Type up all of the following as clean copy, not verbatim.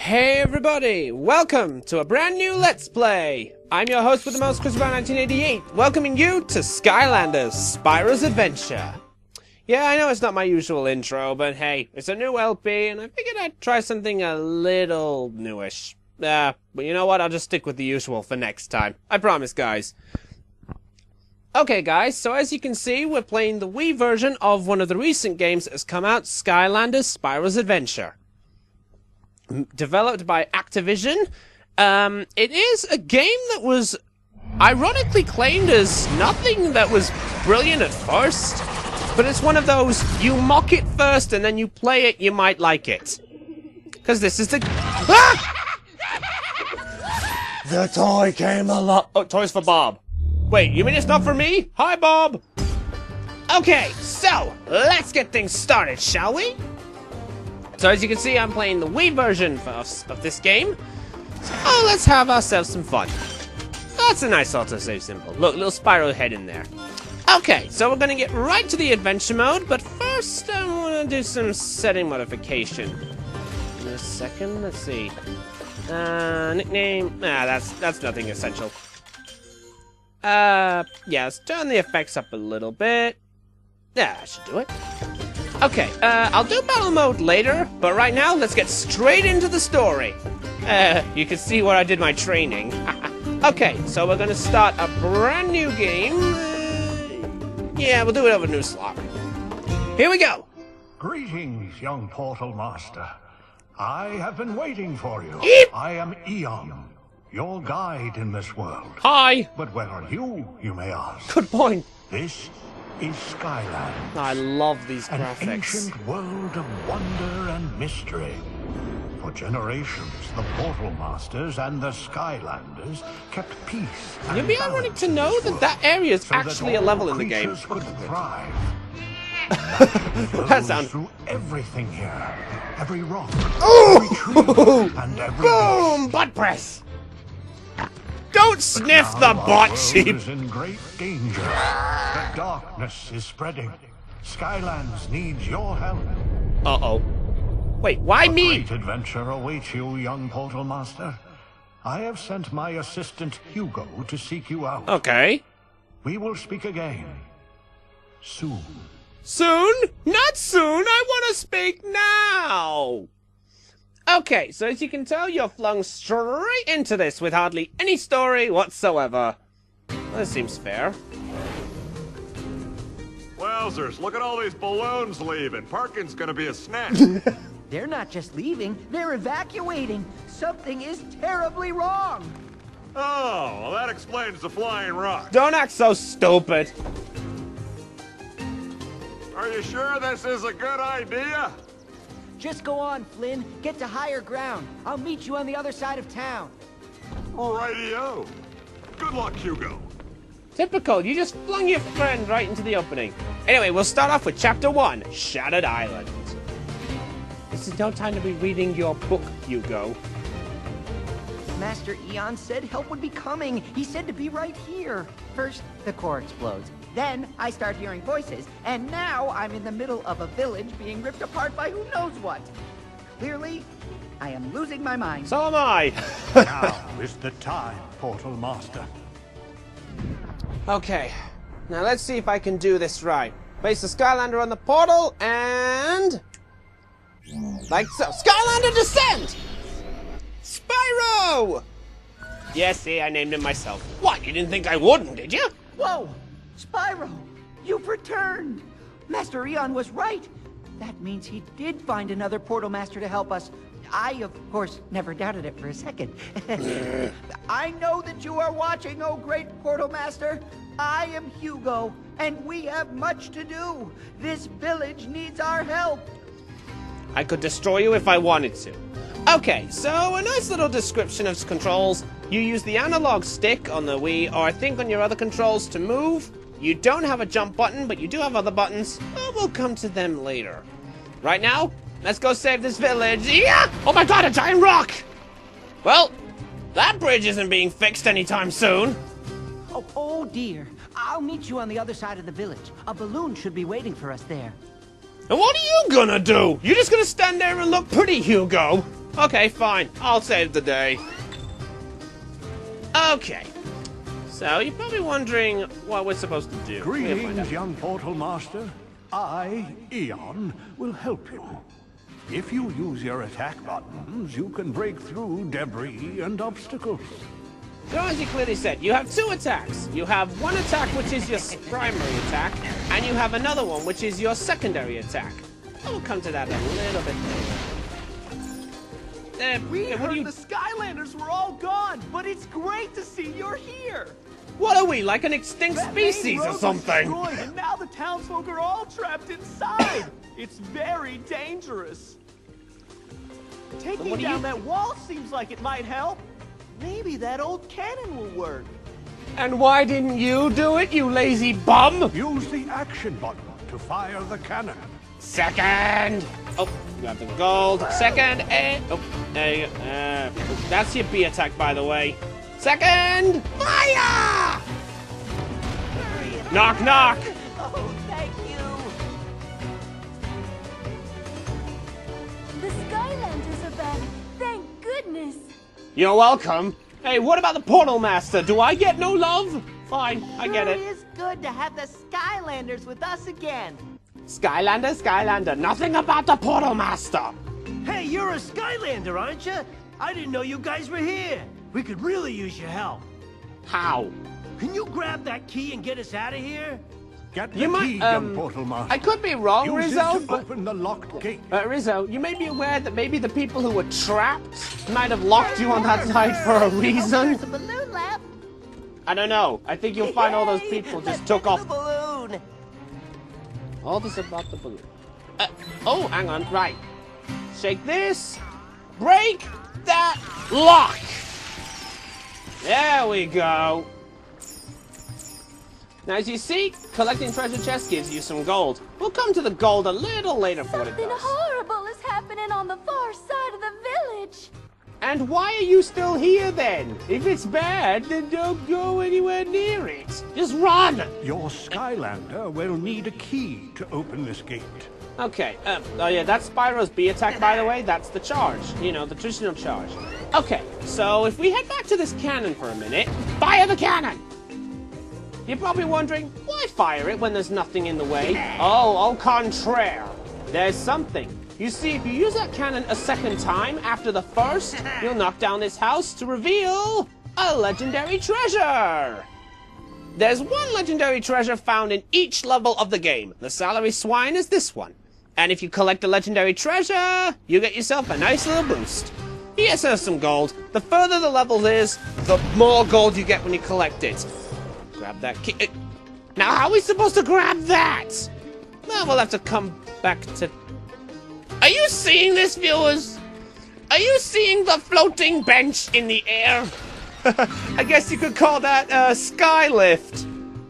Hey everybody, welcome to a brand new Let's Play. I'm your host with the most, Chris1988, welcoming you to Skylanders, Spyro's Adventure. Yeah, I know it's not my usual intro, but hey, it's a new LP, and I figured I'd try something a little newish. But you know what, I'll just stick with the usual for next time. I promise, guys. Okay guys, so as you can see, we're playing the Wii version of one of the recent games that has come out, Skylanders, Spyro's Adventure. Developed by Activision. It is a game that was ironically claimed as nothing that was brilliant at first, but it's one of those, you mock it first and then you play it, you might like it. Because this is the... Ah! The toy came along. Oh, toys for Bob. Wait, you mean it's not for me? Hi, Bob! Okay, so, let's get things started, shall we? So as you can see, I'm playing the Wii version of this game. So let's have ourselves some fun. That's a nice autosave symbol. Look, little Spyro head in there. Okay, so we're gonna get right to the adventure mode, but first I wanna do some setting modification. In a second, let's see. Nickname, that's nothing essential. Yeah, let's turn the effects up a little bit. Yeah, that should do it. Okay, I'll do battle mode later, but right now, let's get straight into the story. You can see where I did my training. Okay, so we're gonna start a brand new game. Yeah, we'll do it over a new slot. Here we go. Greetings, young Portal Master. I have been waiting for you. Eep. I am Eon, your guide in this world. Hi. But where are you, you may ask? Good point. This is Skyland. I love these graphics. An ancient world of wonder and mystery. For generations, the Portal Masters and the Skylanders kept peace. You'd be ironic to know that that area is actually a level in the game. Could thrive. That sounds through everything here. Every rock, ooh! every tree, and every boom! bush. Butt press. Don't sniff the butt, sheep. Is in great danger. The darkness is spreading. Skylands needs your help. Uh-oh. Wait, why me? A great adventure awaits you, young Portal Master. I have sent my assistant Hugo to seek you out. Okay. We will speak again. Soon. Soon? Not soon. I want to speak now. Okay, so as you can tell, you're flung straight into this with hardly any story whatsoever. Well, this seems fair. Wowzers, look at all these balloons leaving. Parking's gonna be a snack. They're not just leaving, they're evacuating. Something is terribly wrong. Oh, well that explains the flying rock. Don't act so stupid. Are you sure this is a good idea? Just go on, Flynn. Get to higher ground. I'll meet you on the other side of town. Rightio. Good luck, Hugo. Typical, you just flung your friend right into the opening. Anyway, we'll start off with Chapter 1, Shattered Island. This is no time to be reading your book, Hugo. Master Eon said help would be coming. He said to be right here. First, the core explodes. Then, I start hearing voices. And now, I'm in the middle of a village being ripped apart by who knows what. Clearly, I am losing my mind. So am I. Now is the time, Portal Master. Okay, now let's see if I can do this right. Place the Skylander on the portal, and... like so. Skylander descend! Spyro! Yeah, see, I named him myself. What, you didn't think I wouldn't, did you? Whoa! Spyro! You've returned! Master Eon was right! That means he did find another Portal Master to help us. I, of course, never doubted it for a second. I know that you are watching, oh great Portal Master. I am Hugo, and we have much to do. This village needs our help. I could destroy you if I wanted to. Okay, so a nice little description of controls. You use the analog stick on the Wii, or I think on your other controls, to move. You don't have a jump button, but you do have other buttons. We'll come to them later. Right now, let's go save this village. Yeah! Oh my god, a giant rock! Well, that bridge isn't being fixed anytime soon. Oh dear. I'll meet you on the other side of the village. A balloon should be waiting for us there. And what are you gonna do? You just gonna stand there and look pretty, Hugo? Okay, fine. I'll save the day. Okay. So, you're probably wondering what we're supposed to do. Greetings, young Portal Master. I, Eon, will help you. If you use your attack buttons, you can break through debris and obstacles. So as you clearly said, you have two attacks. You have one attack which is your primary attack, and you have another one which is your secondary attack. We'll come to that a little bit later. We heard the Skylanders were all gone, but it's great to see you're here. What are we, like an extinct species or something? Destroyed, and now the townsfolk are all trapped inside. It's very dangerous. Taking down that wall seems like it might help. Maybe that old cannon will work. And why didn't you do it, you lazy bum? Use the action button to fire the cannon. Second! Oh, got the gold. Second, and... Oh, that's your B attack, by the way. Second! Fire! Knock, knock! Oh, thank you. The Skylanders are back. Thank goodness. You're welcome. Hey, what about the Portal Master? Do I get no love? Fine, I get it. It is good to have the Skylanders with us again. Skylander, Skylander, nothing about the Portal Master. Hey, you're a Skylander, aren't you? I didn't know you guys were here. We could really use your help. How? Can you grab that key and get us out of here? Get the You might, key, young Portal Master. I could be wrong, Use Rizzo, it to but... open the locked gate. Rizzo, you may be aware that maybe the people who were trapped might have locked you on that side for a reason. There's a balloon left. I don't know. I think you'll find all those people just took off. The balloon. All this about the balloon. Oh, hang on. Right. Shake this. Break that lock. There we go. Now, as you see, collecting treasure chests gives you some gold. We'll come to the gold a little later for what it Something does. horrible is happening on the far side of the village. And why are you still here then? If it's bad, then don't go anywhere near it. Just run! Your Skylander will need a key to open this gate. Okay, oh yeah, that's Spyro's B attack, by the way. That's the charge. You know, the traditional charge. Okay, so if we head back to this cannon for a minute, fire the cannon! You're probably wondering, why fire it when there's nothing in the way? Oh, au contraire. There's something. You see, if you use that cannon a second time after the first, you'll knock down this house to reveal a legendary treasure. There's one legendary treasure found in each level of the game. The salary swine is this one. And if you collect a legendary treasure, you get yourself a nice little boost. Yes, there's some gold. The further the level is, the more gold you get when you collect it. Grab that key. Now, how are we supposed to grab that? Well, we'll have to come back to... Are you seeing this, viewers? Are you seeing the floating bench in the air? I guess you could call that a sky lift.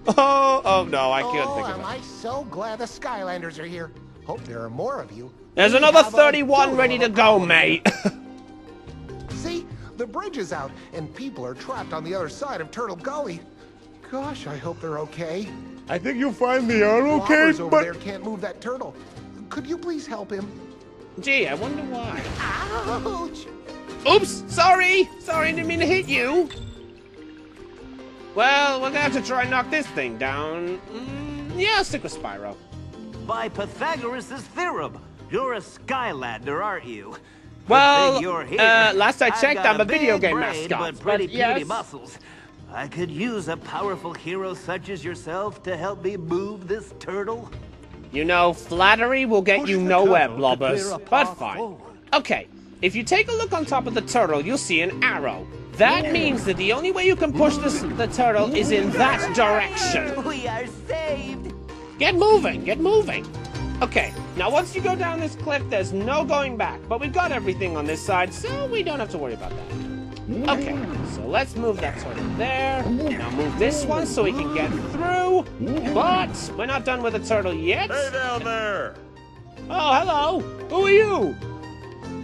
Oh no, I can't think of am it. I so glad the Skylanders are here. Hope there are more of you. There's We another have a 31 ready to go, problem. mate. See, the bridge is out, and people are trapped on the other side of Turtle Gully. Gosh, I hope they're okay. I think you'll find they are Robbers over there can't move that turtle. Could you please help him? Gee, I wonder why. Ouch! Oops, sorry. Sorry, I didn't mean to hit you. Well, we're gonna have to try and knock this thing down. Yeah, I'll stick with Spyro. By Pythagoras' theorem, you're a Skylander, aren't you? Well, Good thing you're here. last I I've checked, got I'm a video big game brain, mascot. But pretty yes. puny muscles. I could use a powerful hero such as yourself to help me move this turtle. You know, flattery will get Push you the nowhere, turtle to blobbers. clear a But path fine. forward. Okay, if you take a look on top of the turtle, you'll see an arrow. That means that the only way you can push the turtle is in that direction. We are saved. Get moving, get moving. Okay, now once you go down this cliff, there's no going back. But we've got everything on this side, so we don't have to worry about that. Okay, so let's move that turtle there. Now move this one so we can get through. But we're not done with the turtle yet. Hey down there! Oh, hello. Who are you?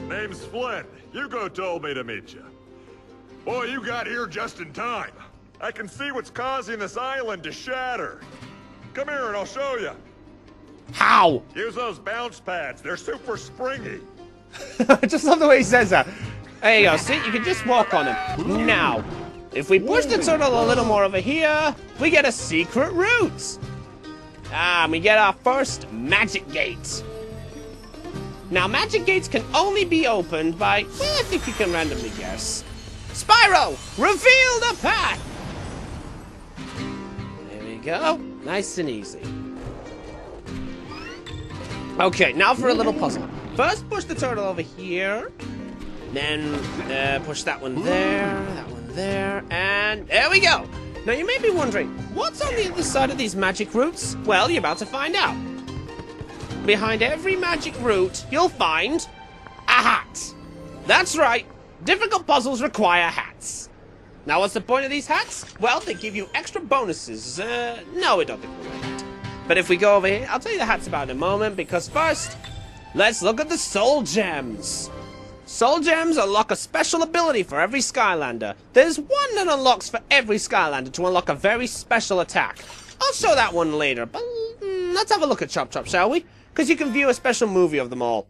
Name's Flynn. Hugo told me to meet you. Boy, you got here just in time. I can see what's causing this island to shatter. Come here and I'll show you. How? Use those bounce pads. They're super springy. I just love the way he says that. There you go. See, you can just walk on him. Now, if we push the turtle a little more over here, we get a secret route. We get our first magic gate. Now, magic gates can only be opened by, well, I think you can randomly guess. Spyro, reveal the path. There we go. Nice and easy. Okay, now for a little puzzle. First, push the turtle over here. Then, push that one there, and there we go. Now, you may be wondering, what's on the other side of these magic routes? Well, you're about to find out. Behind every magic route, you'll find a hat. That's right. Difficult puzzles require hats. Now, what's the point of these hats? Well, they give you extra bonuses. No, it doesn't. But if we go over here, I'll tell you the hats about in a moment, because first, let's look at the soul gems. Soul gems unlock a special ability for every Skylander. There's one that unlocks for every Skylander to unlock a very special attack. I'll show that one later, but let's have a look at Chop Chop, shall we? Because you can view a special movie of them all.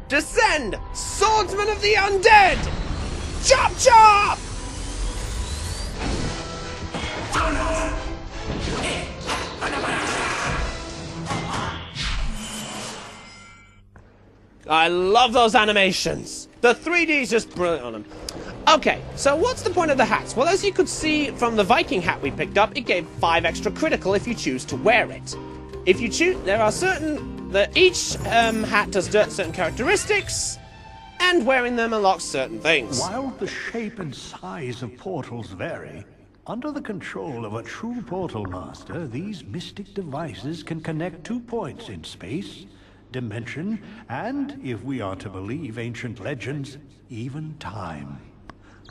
Descend, Swordsman of the Undead! Chop Chop! I love those animations. The 3D is just brilliant on them. Okay, so what's the point of the hats? Well, as you could see from the Viking hat we picked up, it gave 5 extra critical if you choose to wear it. If you choose, there are each hat does certain characteristics, and wearing them unlocks certain things. While the shape and size of portals vary, under the control of a true portal master, these mystic devices can connect 2 points in space, dimension, and, if we are to believe ancient legends, even time.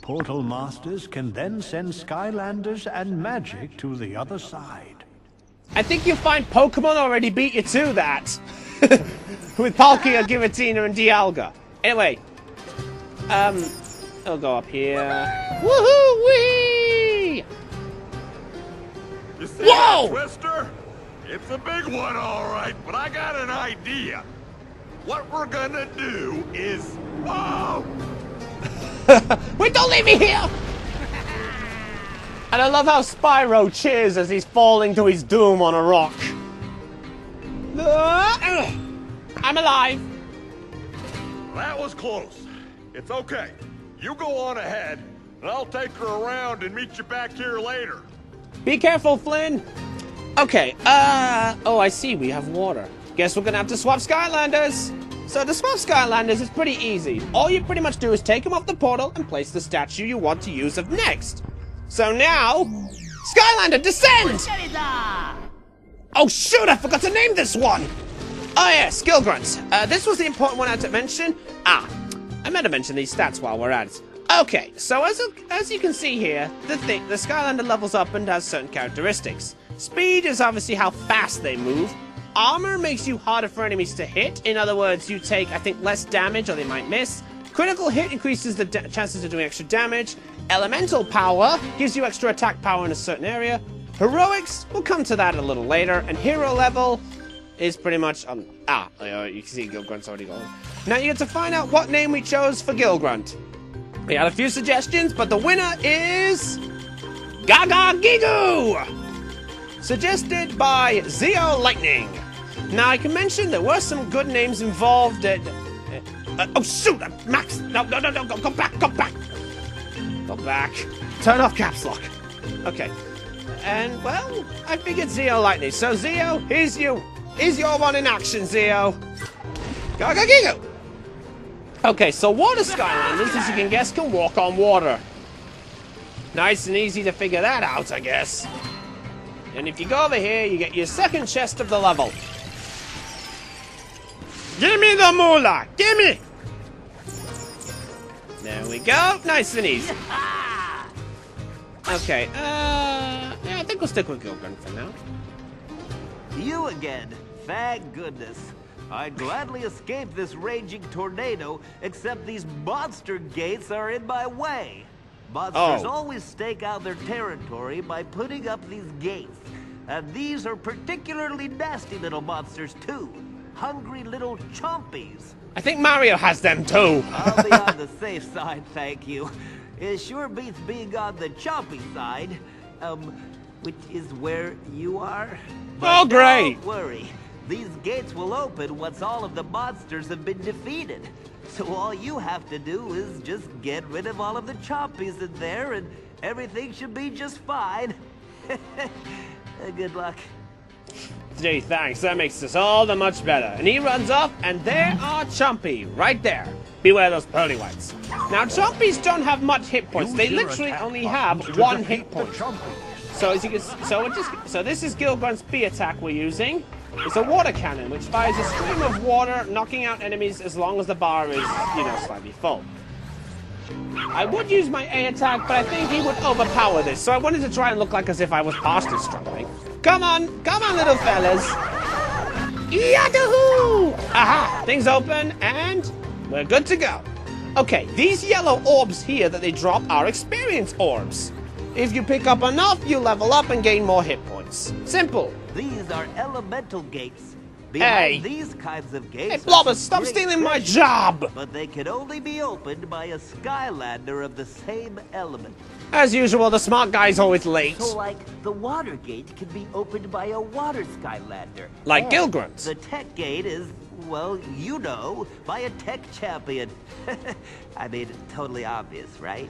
Portal masters can then send Skylanders and magic to the other side. I think you'll find Pokemon already beat you to that. With Palkia, Giratina, and Dialga. Anyway, I'll go up here. Woohoo-wee! You see Whoa! that, Twister? It's a big one, all right, but I got an idea. What we're gonna do is... Whoa! Wait, don't leave me here! And I love how Spyro cheers as he's falling to his doom on a rock. I'm alive. That was close. It's okay. You go on ahead, and I'll take her around and meet you back here later. Be careful, Flynn. Okay, oh, I see, we have water. Guess we're gonna have to swap Skylanders. So to swap Skylanders is pretty easy. All you pretty much do is take them off the portal and place the statue you want to use of next. So now, Skylander, descend! Oh shoot, I forgot to name this one! Oh yes, Gill Grunt. This was the important one I had to mention. I meant to mention these stats while we're at it. Okay, so as you can see here, the Skylander levels up and has certain characteristics. Speed is obviously how fast they move. Armor makes you harder for enemies to hit. In other words, you take, I think, less damage or they might miss. Critical hit increases the chances of doing extra damage. Elemental power gives you extra attack power in a certain area. Heroics, we'll come to that a little later. And hero level is pretty much, you can see Gill Grunt's already gone. Now you get to find out what name we chose for Gill Grunt. We had a few suggestions, but the winner is... Gaga Gigu! Suggested by Zeo Lightning. Now I can mention there were some good names involved. Oh shoot, Max! No, go back! Go back. Turn off caps lock. Okay. And well, I figured Zeo Lightning. So Zeo, here's you. Here's your one in action, Zeo. Gaga Gigu! Okay, so water Skylanders, as you can guess, can walk on water. Nice and easy to figure that out, I guess. And if you go over here, you get your second chest of the level. Give me the moolah! Gimme! There we go. Nice and easy. Okay, yeah, I think we'll stick with Gill Grunt for now. You again. Thank goodness. I'd gladly escape this raging tornado, except these monster gates are in my way. Monsters always stake out their territory by putting up these gates. And these are particularly nasty little monsters, too. hungry little chompies. I think Mario has them too. I'll be on the safe side, thank you. It sure beats being on the chompy side, which is where you are. Oh, But great. Don't worry. These gates will open once all of the monsters have been defeated. So all you have to do is just get rid of all of the chompies in there and everything should be just fine. Good luck. Gee, thanks. That makes us all the much better. And he runs off, and there are Chompy, right there. Beware those pearly whites. Now, Chompies don't have much hit points. They literally only have one hit point. So as you can, so this is Gill Grunt's B attack we're using. It's a water cannon, which fires a stream of water, knocking out enemies as long as the bar is, slightly full. I would use my A attack, but I think he would overpower this, so I wanted to try and look like as if I was partially struggling. Come on, little fellas. Yahoo! Aha! Things open, and we're good to go. Okay, these yellow orbs here that they drop are experience orbs. If you pick up enough, you level up and gain more hit points. Simple. These are elemental gates. Hey. Behind these kinds of gates. Hey, Blobbers, stop stealing my job! But they can only be opened by a Skylander of the same element. As usual, the smart guy's always late. So, like, the water gate can be opened by a water Skylander. Like Or Gill Grunt. The tech gate is, well, by a tech champion. I mean, totally obvious, right?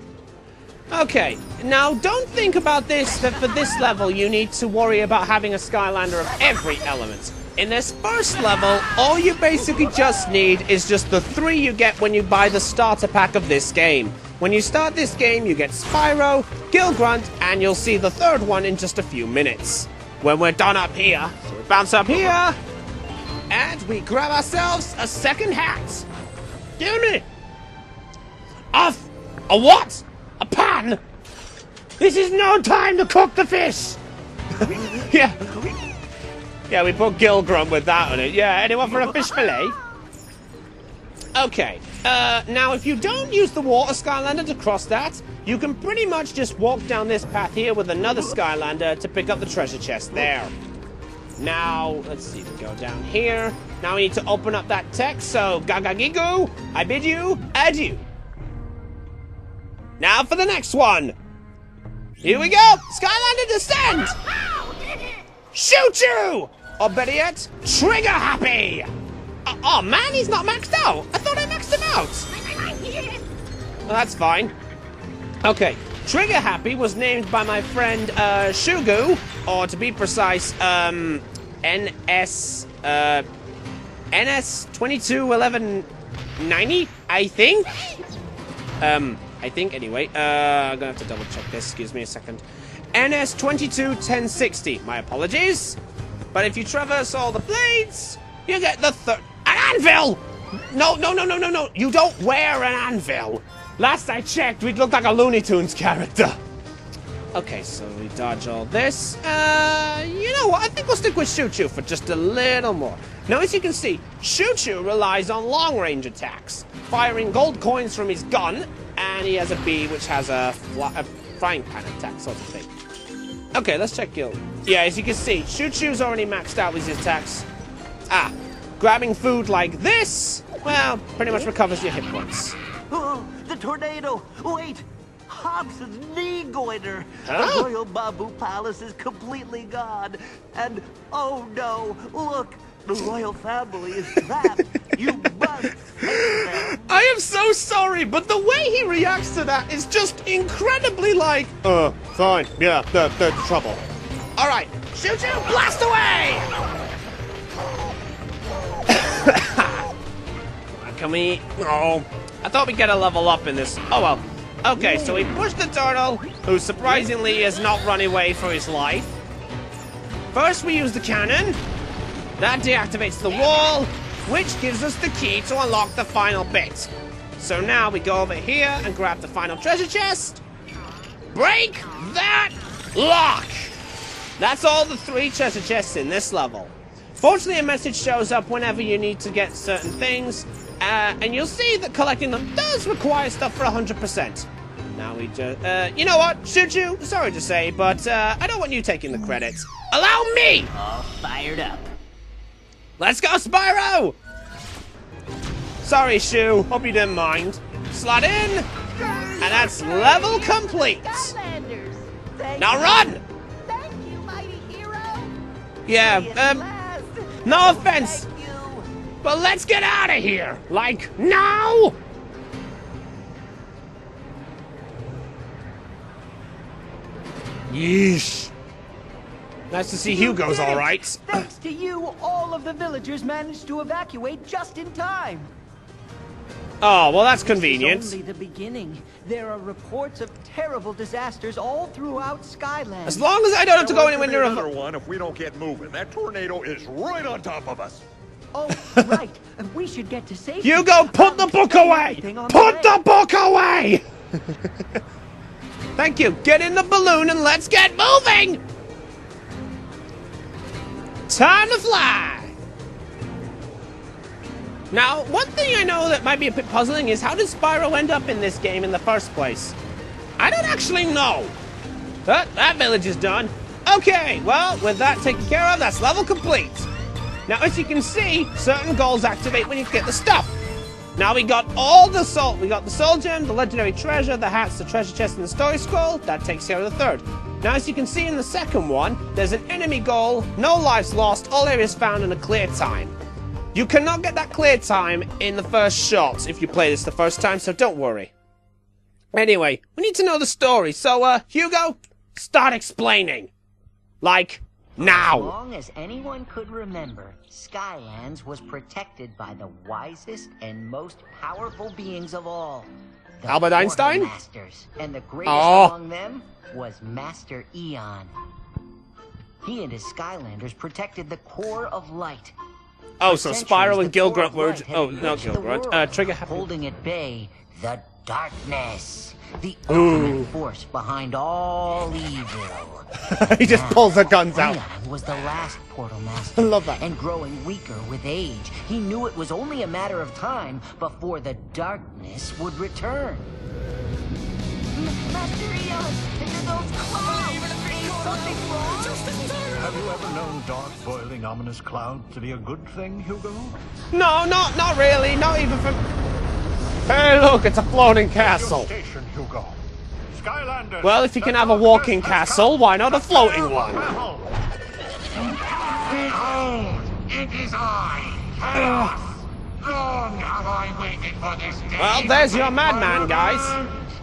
Okay, now don't think about this, that for this level you need to worry about having a Skylander of every element. In this first level, all you basically just need is just the 3 you get when you buy the starter pack of this game. When you start this game, you get Spyro, Gill Grunt, and you'll see the 3rd one in just a few minutes. When we're done up here, so we bounce up here, and we grab ourselves a 2nd hat. Give me! A what? A pan? This is no time to cook the fish! Yeah. Yeah, we put Gill Grunt with that on it. Yeah, anyone for a fish fillet? Okay. Now if you don't use the water Skylander to cross that, you can pretty much just walk down this path here with another Skylander to pick up the treasure chest there. Now, let's see, we go down here. Now we need to open up that text, so gaga gigu, I bid you adieu. Now for the next one. Here we go, Skylander descend! Shoot you! Or better yet, trigger happy! Oh man, he's not maxed out! I thought I maxed him out! Well, that's fine. Okay, trigger happy was named by my friend Shugu, or to be precise, NS221190, I think? I think anyway. I'm gonna have to double check this, excuse me a second. NS221060, my apologies. But if you traverse all the blades, you get the an anvil! No, you don't wear an anvil. Last I checked, we'd look like a Looney Tunes character. Okay, so we dodge all this. You know what? I think we'll stick with Choo-Choo for just a little more. Now, as you can see, Choo-Choo relies on long-range attacks, firing gold coins from his gun, and he has a bee which has a frying pan attack sort of thing. Okay, let's check Gill. Yeah, as you can see, Choo-Choo's already maxed out with his attacks. Grabbing food like this, well, pretty much recovers your hit points. Oh, the tornado! Wait! Hobbs' knee goiter! Huh? The Royal Bamboo Palace is completely gone! And, oh no, look! The royal family is trapped! You must save them! I am so sorry, but the way he reacts to that is just incredibly like, fine, yeah, the trouble. Alright, Choo-Choo, blast away! Can we? Oh, I thought we'd get a level up in this. Oh well. Okay, so we pushed the turtle, who surprisingly is not running away for his life. First we use the cannon. That deactivates the wall, which gives us the key to unlock the final bit. So now we go over here and grab the final treasure chest. Break that lock! That's all the 3 treasure chests in this level. Fortunately, a message shows up whenever you need to get certain things, and you'll see that collecting them does require stuff for 100%. Now we just, you know what, Choo-Choo, sorry to say, but I don't want you taking the credit. Allow me! All fired up. Let's go, Spyro! Sorry, Shu. Hope you didn't mind. Slot in, and that's level complete. Skylanders! Now run! Thank you, mighty hero! Yeah, Last. no offense, Thank you! but let's get out of here. Like, now! Yeesh. Nice to see Hugo's did it! alright. Thanks to you, all of the villagers managed to evacuate just in time. Oh, well that's This convenient. is only the beginning. There are reports of terrible disasters all throughout Skyland. As long as I don't have to go There anywhere will near be a... another one if we don't get moving. That tornado is right on top of us. Oh, right. We should get to safety. Hugo, put the book away! Everything on Put the the book away! Thank you. Get in the balloon and let's get moving! Time to fly! Now, one thing I know that might be a bit puzzling is how did Spyro end up in this game in the first place? I don't actually know. That village is done. Okay, well, with that taken care of, that's level complete. Now, as you can see, certain goals activate when you get the stuff. Now we got all the soul. We got the soul gem, the legendary treasure, the hats, the treasure chest, and the story scroll. That takes care of the third. Now, as you can see in the second one, there's an enemy goal, no lives lost, all areas found, and a clear time. You cannot get that clear time in the first shot if you play this the first time, so don't worry. Anyway, we need to know the story, so, Hugo, start explaining. Like, As now. long as anyone could remember, Skylands was protected by the wisest and most powerful beings of all. The Albert Einstein? Portal Masters, and the greatest Oh. among them was Master Eon. He and his Skylanders protected the core of light. Oh, For so centuries, Spyro the and Gill core Grunt of were... light had Oh, no, enriched Gill the Grunt. world, Trigger Happy. holding at bay the darkness, the Ooh. ultimate force behind all evil. He just pulls the guns out. Eon was the last Portal Master. I love that. And growing weaker with age, he knew it was only a matter of time before the darkness would return. Master Eon, those clouds! Is something wrong? Have you ever known dark, boiling, ominous clouds to be a good thing, Hugo? No, not really. Not even from... Hey, look, it's a floating castle. Station, Hugo. Skylanders. Well, if you can have a walking castle, why not a floating one? Behold, it is I, Chaos. Long have I waited for this day. Well, there's your madman, guys.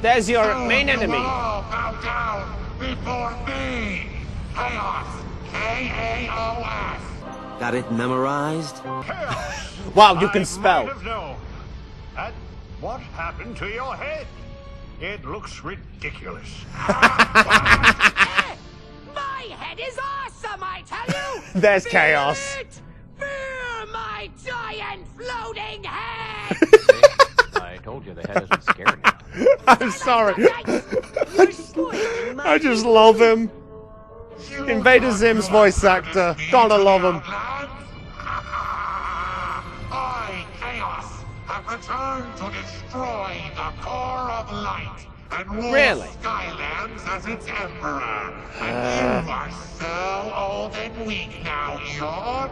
There's your main enemy. All bow down before me, Chaos. Chaos. Got it memorized? Wow, you can spell. And what happened to your head? It looks ridiculous. My head is awesome, I tell you! There's Fear chaos. it! Fear my giant floating head! I told you the head isn't scared now. I'm sorry. You're spoiling my I just love him. Invader Zim's voice actor. Gotta love him. I, Chaos, have returned to destroy the core of light and rule Really? Skylands as its emperor. And you are so old and weak now, Eon.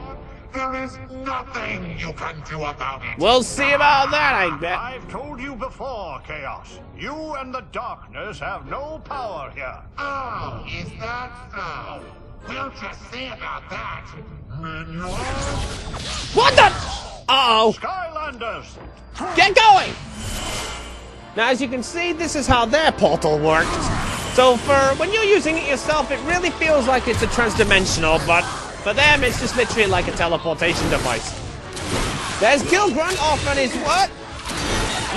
There is nothing you can do about it. We'll see about that, I bet. I've told you before, Chaos. You and the darkness have no power here. Oh, is that so? We'll just see about that. Minion. What the? Uh-oh. Skylanders! Get going! Now, as you can see, this is how their portal worked. So for when you're using it yourself, it really feels like it's a transdimensional, but for them, it's just literally like a teleportation device. There's Gill Grunt off on his what?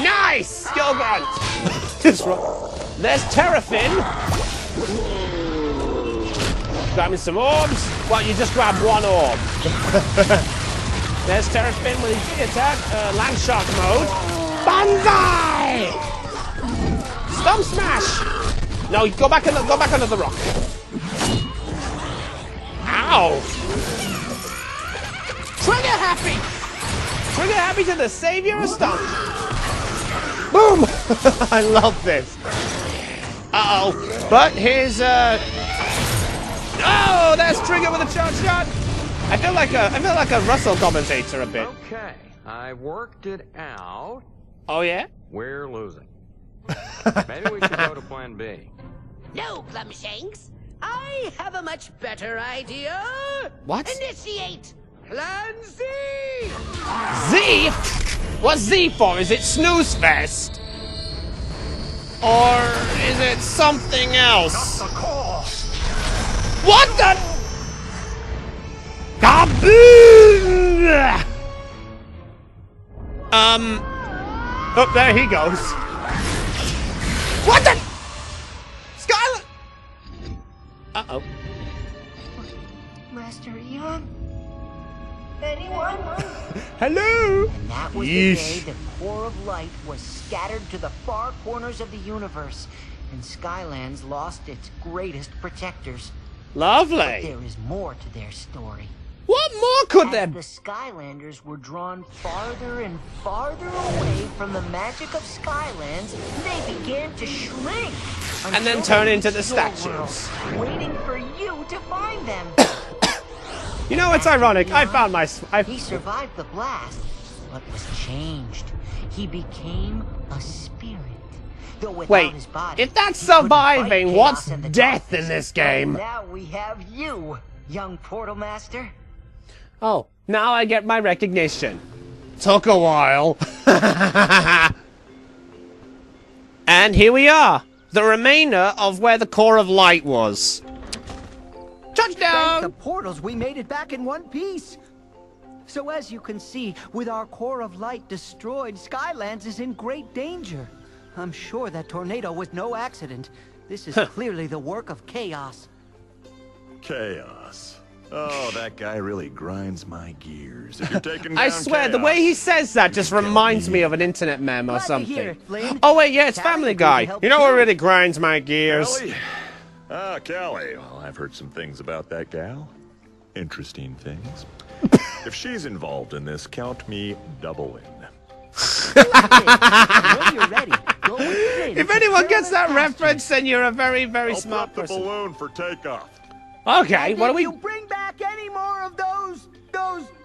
Nice! Gill Grunt! Just there's Terrafin. Grabbing some orbs. Well, you just grab one orb. There's Terrafin with his G-attack, Land Shark mode. Banzai! Stomp Smash! No, go back under the rock. Ow! Trigger Happy! Trigger Happy to the savior of Stomp! Boom! I love this. Uh-oh. But here's, Oh, there's Trigger with a charge shot! I feel like a Russell commentator a bit. Okay, I worked it out. Oh yeah? We're losing. Maybe we should go to plan B. No, Plumshanks. I have a much better idea. What? Initiate Plan Z! Z? What's Z for? Is it Snooze Fest? Or is it something else? Not the course. What the? Kaboom! Oh, there he goes. What the? Skylar! Uh-oh. Master Eon? Anyone? Hello? And that was the day the core of light was scattered to the far corners of the universe, and Skylands lost its greatest protectors. Lovely. But there is more to their story. What more could there As be? the Skylanders were drawn farther and farther away from the magic of Skylands, they began to shrink. And then until turn they into the reached your statues. world, waiting for you to find them. You know, it's ironic. I found my... He survived the blast, but was changed. He became a spirit. Though without Wait, his body, if that's he couldn't fight surviving, chaos what's and the death in darkness. this game? Now we have you, young Portal Master. Oh, now I get my recognition. Took a while. And here we are. The remainder of where the core of light was. Thank the Touchdown! portals, we made it back in one piece. So as you can see, with our core of light destroyed, Skylands is in great danger. I'm sure that tornado was no accident. This is clearly the work of chaos. Chaos. Oh, that guy really grinds my gears. If you're taking I down swear, the way he says that just reminds me of an internet meme or Glad to hear something. it, Flynn. Oh wait, yeah, it's Callie Family agreed to Guy. help You know what too. really grinds my gears? Callie? Ah, Callie. Well, I've heard some things about that gal. Interesting things. If she's involved in this, count me double in. When you're ready, go with Flynn If to anyone gets Carolyn that Pasture. reference, then you're a very, very I'll smart prep the person. balloon for takeoff. Okay, And what if do we... you bring back any more of those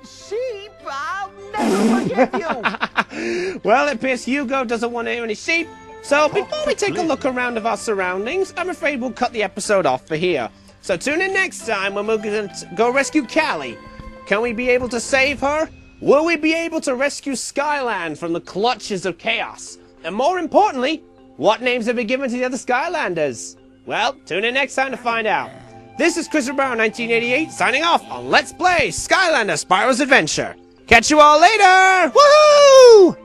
sheep, I'll never forgive you. Well, it appears Hugo doesn't want to hear any sheep. So before we take a look around of our surroundings, I'm afraid we'll cut the episode off for here. So tune in next time when we're going to go rescue Callie. Can we be able to save her? Will we be able to rescue Skyland from the clutches of chaos? And more importantly, what names have been given to the other Skylanders? Well, tune in next time to find out. This is Christopher Brown 1988 signing off on Let's Play Skylander Spyro's Adventure. Catch you all later! Woohoo!